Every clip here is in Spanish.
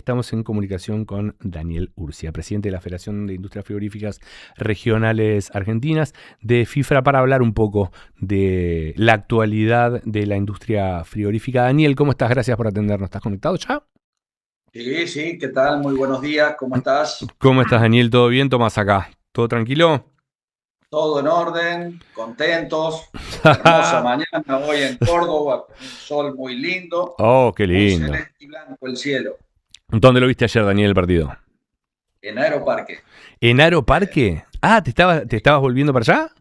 estamos en comunicación con Daniel Urcia, presidente de la Federación de Industrias Frigoríficas Regionales Argentinas, de FIFRA, para hablar un poco de la actualidad de la industria frigorífica. Daniel, ¿cómo estás? Gracias por atendernos. ¿Estás conectado ya? Sí, sí, ¿qué tal? Muy buenos días, ¿cómo estás? ¿Cómo estás, Daniel? ¿Todo bien? Tomás acá. ¿Todo tranquilo? Todo en orden, contentos. Hermosa mañana hoy en Córdoba, con un sol muy lindo, Oh, qué muy lindo. celeste y blanco el cielo, ¿Dónde lo viste ayer, Daniel, el partido? en Aeroparque. ¿En Eh, Aeroparque? Ah, ¿te estabas volviendo para allá?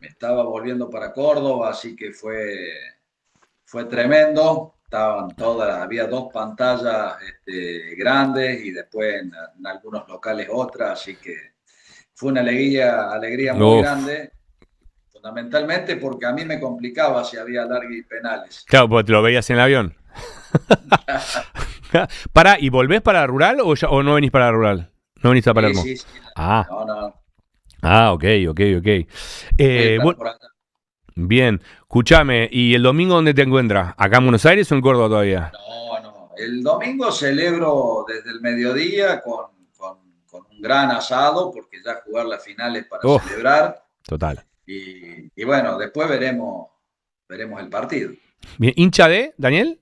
Me estaba volviendo para Córdoba, así que fue tremendo. Había dos pantallas grandes y después en algunos locales otras, así que fue una alegría muy Uf. grande. Fundamentalmente porque a mí me complicaba si había larga y penales. Claro, porque te lo veías en el avión. Pará, ¿y volvés para la rural o no venís para la rural? ¿No venís a Sí, Palermo? sí, sí. Ah, No, no, ok, ok, ok. voy a estar Bueno, por acá. bien, escúchame, ¿y el domingo dónde te encuentras? ¿Acá en Buenos Aires o en Córdoba todavía? No, no. El domingo celebro desde el mediodía con un gran asado, porque ya jugar las finales para Uf, celebrar. total. Y bueno, después veremos el partido. Bien, ¿hincha de, Daniel?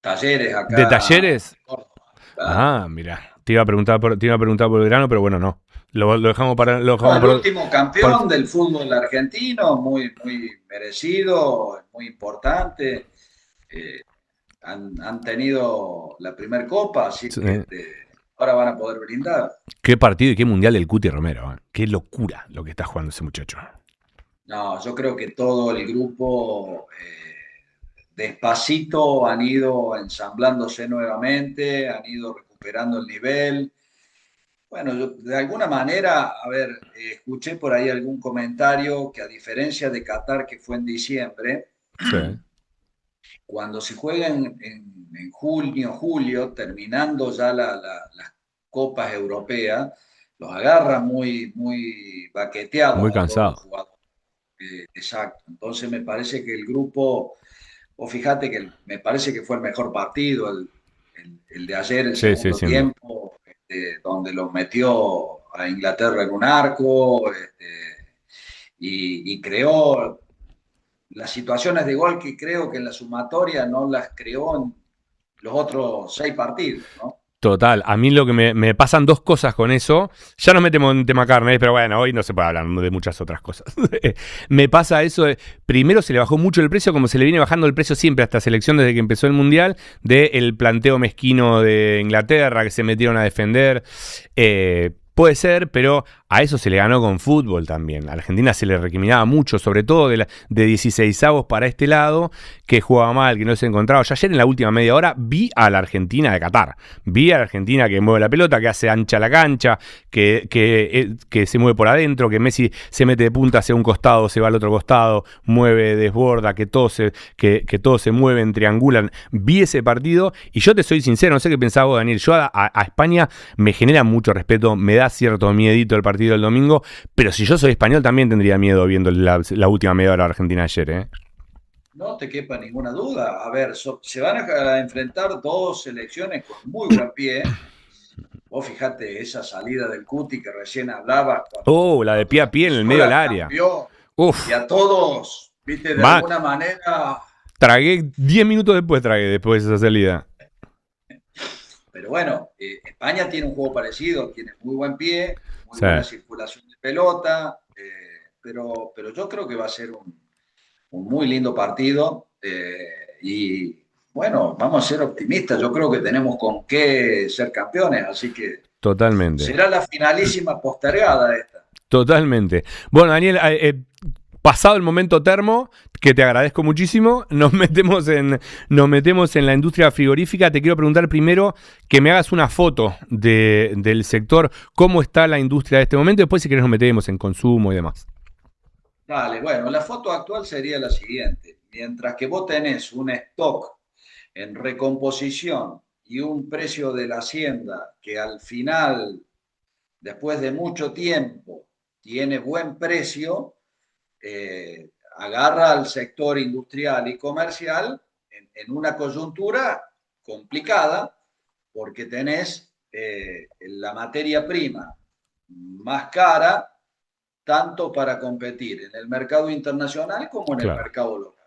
Talleres ¿De acá Talleres? en Córdoba. Claro. Ah, mira, te iba a preguntar por el grano, pero bueno, no. Lo dejamos para, lo No, dejamos el para, último para- campeón del fútbol argentino, muy, muy merecido, muy importante. Eh, han tenido la primer copa, así que eh, ahora van a poder brindar. qué partido y qué mundial del Cuti Romero. Qué locura lo que está jugando ese muchacho. No, yo creo que todo el grupo despacito han ido ensamblándose nuevamente, han ido recuperando el nivel. Bueno, de alguna manera, a ver, escuché por ahí algún comentario que a diferencia de Qatar, que fue en diciembre, Sí. cuando se juega en junio, julio, terminando ya las copas europeas, los agarran muy, muy baqueteados Muy a todos los cansado. jugadores. Exacto. Entonces me parece que el grupo, o fíjate que me parece que fue el mejor partido, el de ayer, el Sí, sí, segundo sin duda. tiempo, donde los metió a Inglaterra en un arco, y creó las situaciones de gol que creo que en la sumatoria no las creó en los otros 6 partidos, ¿no? Total, a mí lo que me pasan dos cosas con eso, ya nos metemos en tema carne, pero bueno, hoy no se puede hablar de muchas otras cosas. Me pasa eso de, primero se le bajó mucho el precio, como se le viene bajando el precio siempre a esta selección desde que empezó el Mundial, del planteo mezquino de Inglaterra, que se metieron a defender. Puede ser, pero a eso se le ganó con fútbol también. A Argentina se le recriminaba mucho, sobre todo de 16avos para este lado, que jugaba mal, que no se encontraba. Yo ayer en la última media hora vi a la Argentina de Qatar. Vi a la Argentina que mueve la pelota, que hace ancha la cancha, que se mueve por adentro, que Messi se mete de punta hacia un costado, se va al otro costado, mueve, desborda, que todos se mueven, triangulan. Vi ese partido y yo te soy sincero, no sé qué pensaba vos, Daniel. Yo a España me genera mucho respeto, me da cierto miedito el partido del domingo, pero si yo soy español también tendría miedo viendo la última media hora de Argentina ayer, ¿eh? No te quepa ninguna duda. A ver, se van a enfrentar dos selecciones con muy buen pie. Vos fijate esa salida del Cuti que recién hablaba Oh, la de cuando pie a la pie en el medio del postura área. cambió y Uf, a todos, viste, de mal. alguna manera. Tragué 10 minutos después de esa salida. Pero bueno, España tiene un juego parecido, tiene muy buen pie, muy Sí, buena circulación de pelota, pero yo creo que va a ser un muy lindo partido. Y bueno, vamos a ser optimistas. Yo creo que tenemos con qué ser campeones, así que totalmente. será la finalísima postergada esta. Totalmente. Bueno, Daniel, pasado el momento termo, que te agradezco muchísimo, nos metemos en la industria frigorífica. Te quiero preguntar primero que me hagas una foto del sector, cómo está la industria de este momento, después si querés nos metemos en consumo y demás. Dale, bueno, la foto actual sería la siguiente. Mientras que vos tenés un stock en recomposición y un precio de la hacienda que al final, después de mucho tiempo, tiene buen precio, agarra al sector industrial y comercial en una coyuntura complicada, porque tenés la materia prima más cara, tanto para competir en el mercado internacional como en el Claro. mercado local.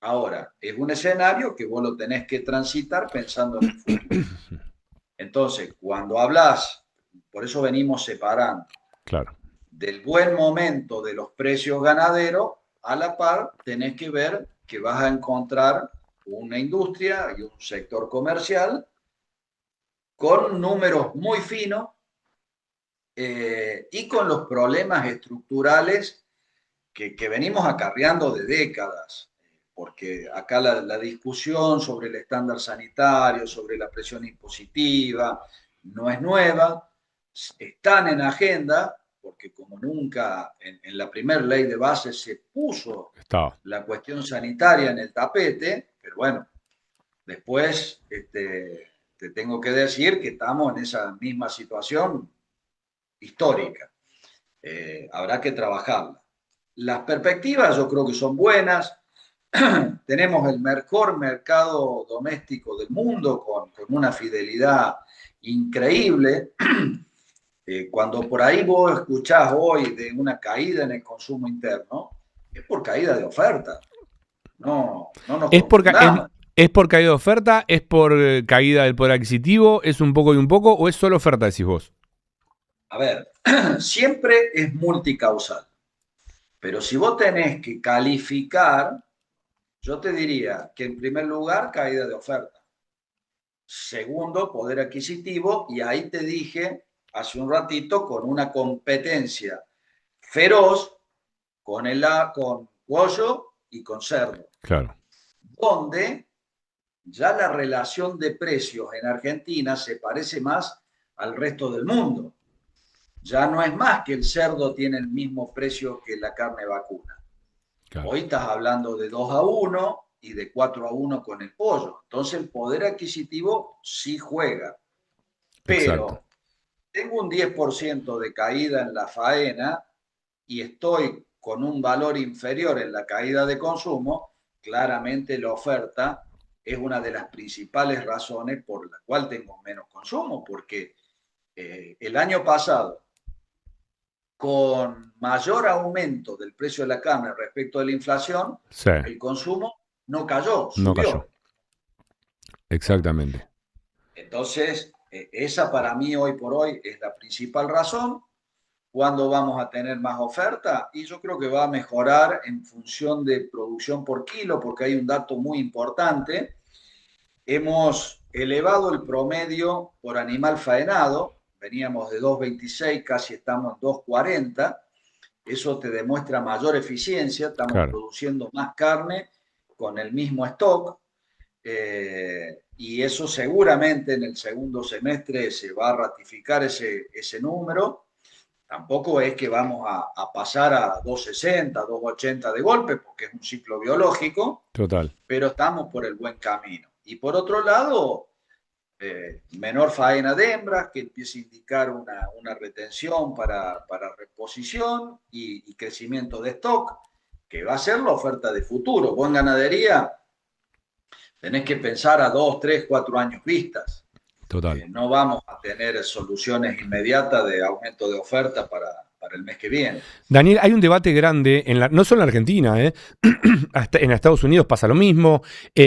Ahora, es un escenario que vos lo tenés que transitar pensando en el futuro. Entonces, cuando hablas, por eso venimos separando, Claro. del buen momento de los precios ganaderos, a la par tenés que ver que vas a encontrar una industria y un sector comercial con números muy finos y con los problemas estructurales que venimos acarreando de décadas, porque acá la discusión sobre el estándar sanitario, sobre la presión impositiva, no es nueva, están en agenda, porque como nunca en la primera ley de base se puso Estaba. la cuestión sanitaria en el tapete, pero bueno, después te tengo que decir que estamos en esa misma situación histórica. Habrá que trabajarla. Las perspectivas yo creo que son buenas. Tenemos el mejor mercado doméstico del mundo con una fidelidad increíble. Cuando por ahí vos escuchás hoy de una caída en el consumo interno, es por caída de oferta. No nos ¿Es por, confundamos. es por caída de oferta? ¿Es por caída del poder adquisitivo? ¿Es un poco y un poco? ¿O es solo oferta, decís vos? A ver, siempre es multicausal. Pero si vos tenés que calificar, yo te diría que en primer lugar, caída de oferta. Segundo, poder adquisitivo. Y ahí te dije hace un ratito con una competencia feroz con pollo y con cerdo, Claro. donde ya la relación de precios en Argentina se parece más al resto del mundo. Ya no es más que el cerdo tiene el mismo precio que la carne vacuna. Claro. Hoy estás hablando de 2-1 y de 4-1 con el pollo. Entonces el poder adquisitivo sí juega. Exacto. Pero tengo un 10% de caída en la faena y estoy con un valor inferior en la caída de consumo, claramente la oferta es una de las principales razones por la cual tengo menos consumo, porque el año pasado, con mayor aumento del precio de la carne respecto de la inflación, Sí. el consumo no cayó, No cayó. subió. Exactamente. Entonces, esa para mí hoy por hoy es la principal razón. ¿Cuándo vamos a tener más oferta? Y yo creo que va a mejorar en función de producción por kilo, porque hay un dato muy importante. Hemos elevado el promedio por animal faenado, veníamos de 2,26, casi estamos en 2,40. Eso te demuestra mayor eficiencia, estamos Claro. produciendo más carne con el mismo stock. Y eso seguramente en el segundo semestre se va a ratificar ese número. Tampoco es que vamos a pasar a 2,60, 2,80 de golpe, porque es un ciclo biológico, Total. pero estamos por el buen camino. Y por otro lado, menor faena de hembras, que empieza a indicar una retención para reposición y crecimiento de stock, que va a ser la oferta de futuro. Vos en ganadería tenés que pensar a 2, 3, 4 años vistas. Total. No vamos a tener soluciones inmediatas de aumento de oferta para el mes que viene. Daniel, hay un debate grande, no solo en Argentina, hasta en Estados Unidos pasa lo mismo,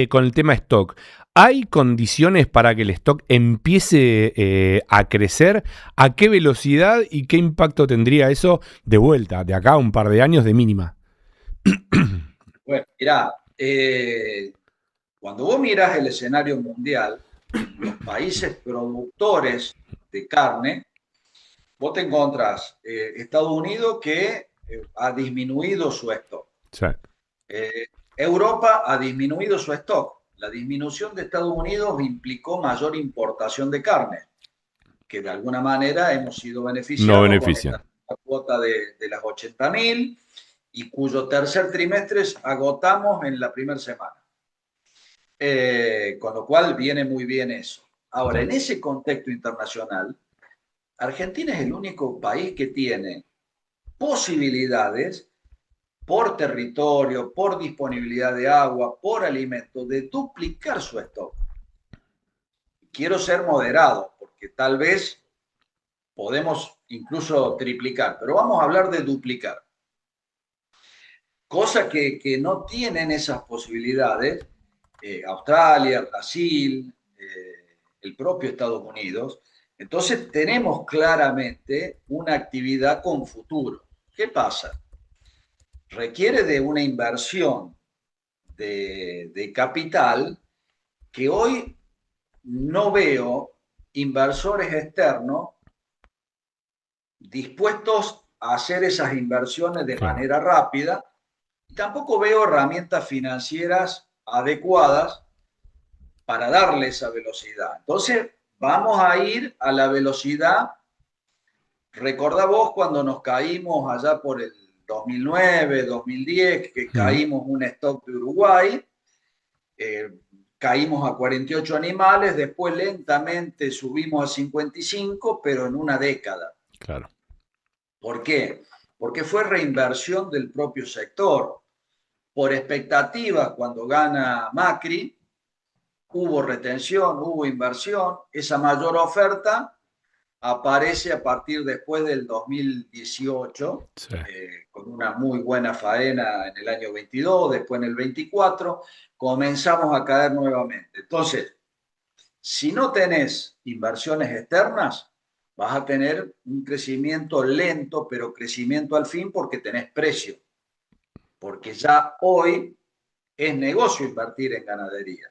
con el tema stock. ¿Hay condiciones para que el stock empiece a crecer? ¿A qué velocidad y qué impacto tendría eso de vuelta, de acá a un par de años de mínima? Bueno, mirá, cuando vos mirás el escenario mundial, los países productores de carne, vos te encontrás Estados Unidos que ha disminuido su stock. Sí. Europa ha disminuido su stock. La disminución de Estados Unidos implicó mayor importación de carne, que de alguna manera hemos sido No beneficiados con beneficia. esta cuota de las 80.000 y cuyo tercer trimestre agotamos en la primera semana. Con lo cual viene muy bien eso. Ahora, en ese contexto internacional, Argentina es el único país que tiene posibilidades por territorio, por disponibilidad de agua, por alimentos, de duplicar su stock. quiero ser moderado, porque tal vez podemos incluso triplicar, pero vamos a hablar de duplicar. Cosa que no tienen esas posibilidades Australia, Brasil, el propio Estados Unidos. Entonces tenemos claramente una actividad con futuro. ¿Qué pasa? Requiere de una inversión de capital que hoy no veo inversores externos dispuestos a hacer esas inversiones de Claro. manera rápida, y tampoco veo herramientas financieras adecuadas para darle esa velocidad. Entonces, vamos a ir a la velocidad. Recordá vos cuando nos caímos allá por el 2009, 2010, que caímos un stock de Uruguay, caímos a 48 animales, después lentamente subimos a 55, pero en una década. Claro. ¿Por qué? Porque fue reinversión del propio sector. Por expectativas, cuando gana Macri, hubo retención, hubo inversión, esa mayor oferta aparece a partir después del 2018, Sí. con una muy buena faena en el año 22, después en el 24, comenzamos a caer nuevamente. Entonces, si no tenés inversiones externas, vas a tener un crecimiento lento, pero crecimiento al fin porque tenés precio. Porque ya hoy es negocio invertir en ganadería.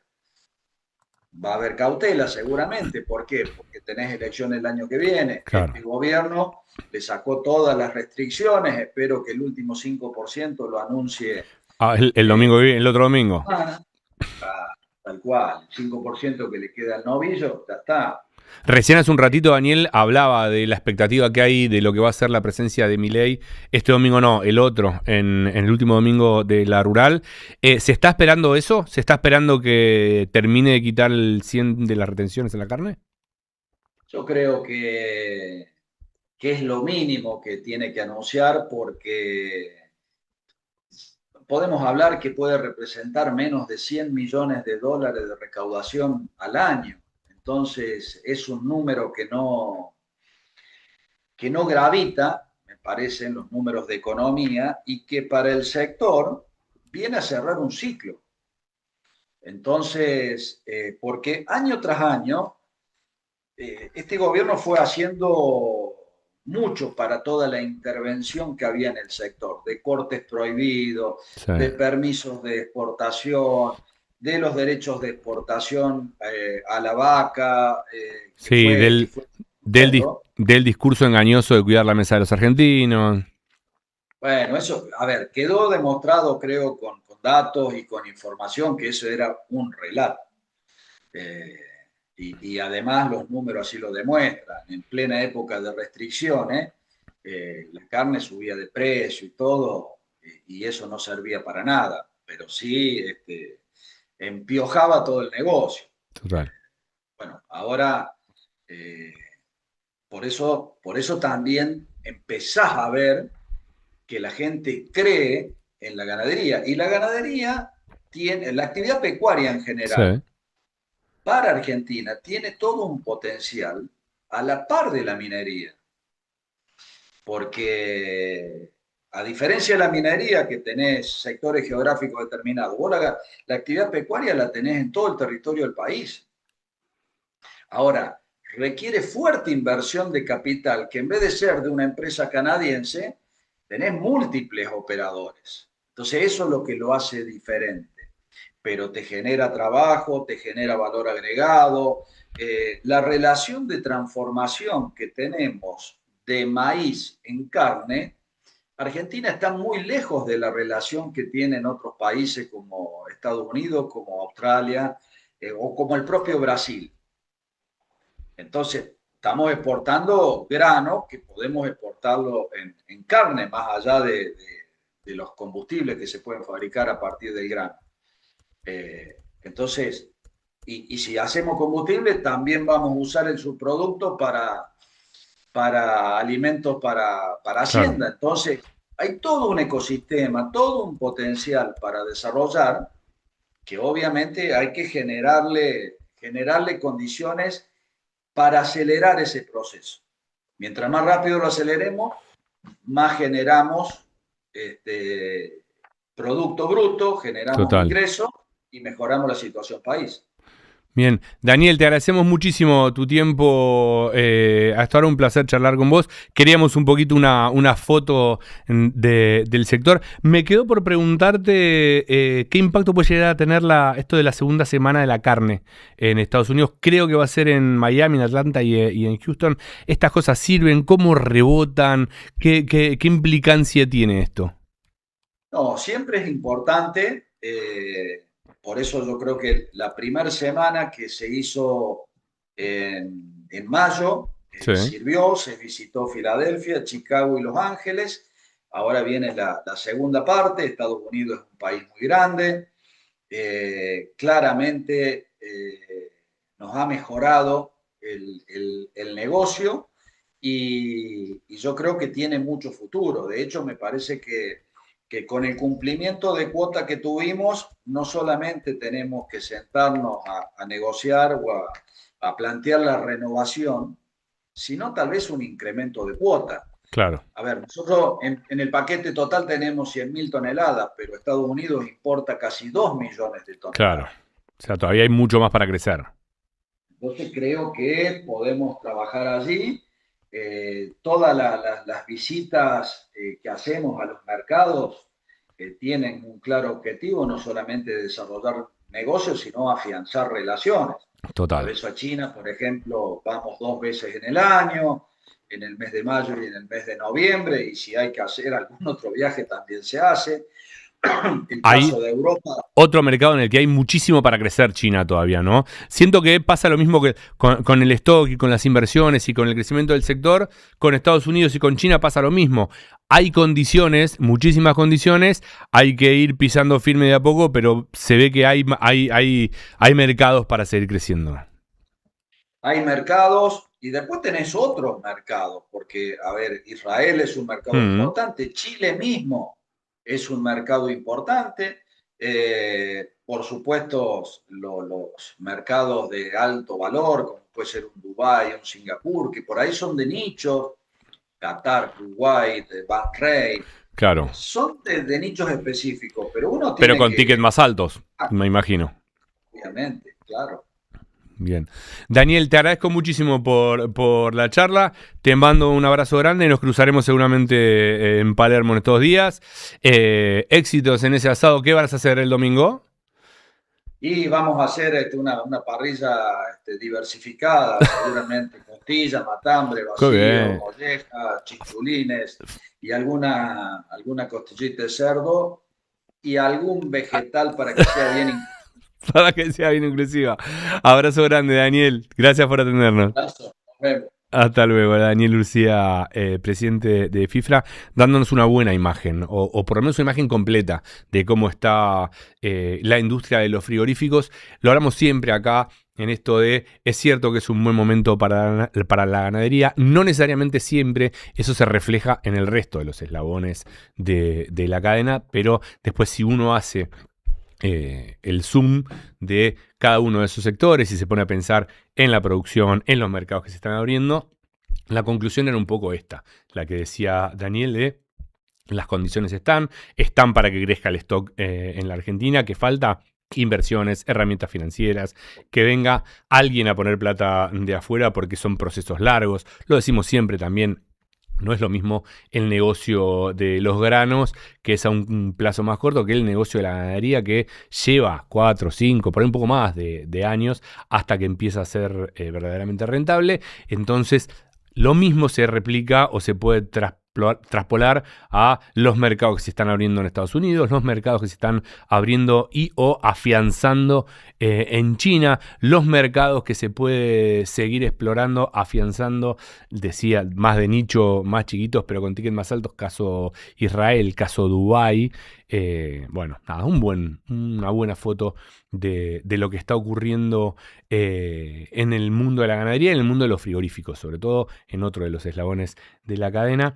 Va a haber cautela seguramente. ¿Por qué? Porque tenés elecciones el año que viene. Claro. Este gobierno le sacó todas las restricciones. Espero que el último 5% lo anuncie Ah, el domingo, el otro domingo. tal cual. El 5% que le queda al novillo, ya está. Recién hace un ratito Daniel hablaba de la expectativa que hay de lo que va a ser la presencia de Milei. Este domingo no, el otro, en el último domingo de la rural. ¿Se está esperando eso? ¿Se está esperando que termine de quitar el 100 de las retenciones en la carne? Yo creo que es lo mínimo que tiene que anunciar, porque podemos hablar que puede representar menos de 100 millones de dólares de recaudación al año. Entonces, es un número que no gravita, me parece, en los números de economía, y que para el sector viene a cerrar un ciclo. Entonces, porque año tras año, este gobierno fue haciendo mucho para toda la intervención que había en el sector, de cortes prohibidos, Sí. de permisos de exportación, de los derechos de exportación a la vaca, Sí, que fue creciendo. del discurso engañoso de cuidar la mesa de los argentinos. Bueno, eso, a ver, quedó demostrado, creo, con datos y con información, que eso era un relato. Eh, y además los números así lo demuestran. En plena época de restricciones, la carne subía de precio y todo, y eso no servía para nada, pero sí empiojaba todo el negocio. Total. Bueno, ahora, eh, por eso también empezás a ver que la gente cree en la ganadería, y la ganadería tiene, la actividad pecuaria en general, Sí. para Argentina tiene todo un potencial a la par de la minería, porque a diferencia de la minería, que tenés sectores geográficos determinados, vos la actividad pecuaria la tenés en todo el territorio del país. Ahora, requiere fuerte inversión de capital, que en vez de ser de una empresa canadiense, tenés múltiples operadores. Entonces eso es lo que lo hace diferente, pero te genera trabajo, te genera valor agregado. La relación de transformación que tenemos de maíz en carne, Argentina está muy lejos de la relación que tienen otros países como Estados Unidos, como Australia, o como el propio Brasil. Entonces, estamos exportando granos que podemos exportarlo en carne, más allá de los combustibles que se pueden fabricar a partir del grano. Entonces, y si hacemos combustible, también vamos a usar el subproducto para alimentos para Claro. Hacienda. Entonces, hay todo un ecosistema, todo un potencial para desarrollar, que obviamente hay que generarle condiciones para acelerar ese proceso. Mientras más rápido lo aceleremos, más generamos producto bruto, generamos Total. ingresos y mejoramos la situación país. Bien, Daniel, te agradecemos muchísimo tu tiempo. Hasta ahora un placer charlar con vos. Queríamos un poquito una foto del sector. Me quedó por preguntarte qué impacto puede llegar a tener esto de la segunda semana de la carne en Estados Unidos. Creo que va a ser en Miami, en Atlanta y en Houston. ¿Estas cosas sirven? ¿Cómo rebotan? ¿Qué implicancia tiene esto? No, siempre es importante. Por eso yo creo que la primera semana que se hizo en mayo Sí. sirvió, se visitó Filadelfia, Chicago y Los Ángeles. Ahora viene la segunda parte. Estados Unidos es un país muy grande. Claramente nos ha mejorado el negocio y yo creo que tiene mucho futuro. De hecho, me parece que con el cumplimiento de cuota que tuvimos, no solamente tenemos que sentarnos a negociar o a plantear la renovación, sino tal vez un incremento de cuota. Claro, A ver, nosotros en el paquete total tenemos 100.000 toneladas, pero Estados Unidos importa casi 2 millones de claro. toneladas. O sea, todavía hay mucho más para crecer. Entonces creo que podemos trabajar allí. Todas las visitas que hacemos a los mercados tienen un claro objetivo, no solamente desarrollar negocios, sino afianzar relaciones. Por Total. eso a China, por ejemplo, vamos 2 veces en el año, en el mes de mayo y en el mes de noviembre, y si hay que hacer algún otro viaje también se hace. El Hay caso de Europa. otro mercado en el que hay muchísimo para crecer, China todavía, ¿no? Siento que pasa lo mismo que con el stock y con las inversiones y con el crecimiento del sector, con Estados Unidos y con China pasa lo mismo. Hay condiciones, muchísimas condiciones, hay que ir pisando firme de a poco, pero se ve que hay mercados para seguir creciendo. Hay mercados y después tenés otros mercados, porque, a ver, Israel es un mercado Mm, importante, Chile mismo es un mercado importante, por supuesto los mercados de alto valor, como puede ser un Dubái, un Singapur, que por ahí son de nichos, Qatar, Kuwait, Bahrein, claro, son de nichos específicos, pero uno pero tiene con tickets que, más altos, me imagino. obviamente, claro. Bien. Daniel, te agradezco muchísimo por la charla. Te mando un abrazo grande y nos cruzaremos seguramente en Palermo en estos días. Éxitos en ese asado. ¿Qué vas a hacer el domingo? Y vamos a hacer una parrilla diversificada, seguramente costilla, matambre, Qué vacío, bien. molleja, chinchulines y alguna costillita de cerdo y algún vegetal para que sea bien Para que sea bien inclusiva. Abrazo grande, Daniel. Gracias por atendernos. incluso. Nos vemos. Hasta luego, Daniel Lucía, presidente de FIFRA, dándonos una buena imagen, o por lo menos una imagen completa de cómo está la industria de los frigoríficos. Lo hablamos siempre acá en esto de, es cierto que es un buen momento para la ganadería, no necesariamente siempre eso se refleja en el resto de los eslabones de la cadena, pero después si uno hace el zoom de cada uno de esos sectores y se pone a pensar en la producción, en los mercados que se están abriendo, la conclusión era un poco esta, la que decía Daniel de las condiciones están para que crezca el stock en la Argentina, que falta inversiones, herramientas financieras, que venga alguien a poner plata de afuera porque son procesos largos, lo decimos siempre también. No es lo mismo el negocio de los granos, que es a un plazo más corto, que el negocio de la ganadería, que lleva 4, 5, por ahí un poco más de años, hasta que empieza a ser verdaderamente rentable. Entonces, lo mismo se replica o se puede traspolar a los mercados que se están abriendo en Estados Unidos, los mercados que se están abriendo y o afianzando en China, los mercados que se puede seguir explorando, afianzando, decía, más de nicho, más chiquitos, pero con tickets más altos, caso Israel, caso Dubái. Bueno, nada, una buena foto de lo que está ocurriendo en el mundo de la ganadería y en el mundo de los frigoríficos, sobre todo en otro de los eslabones de la cadena.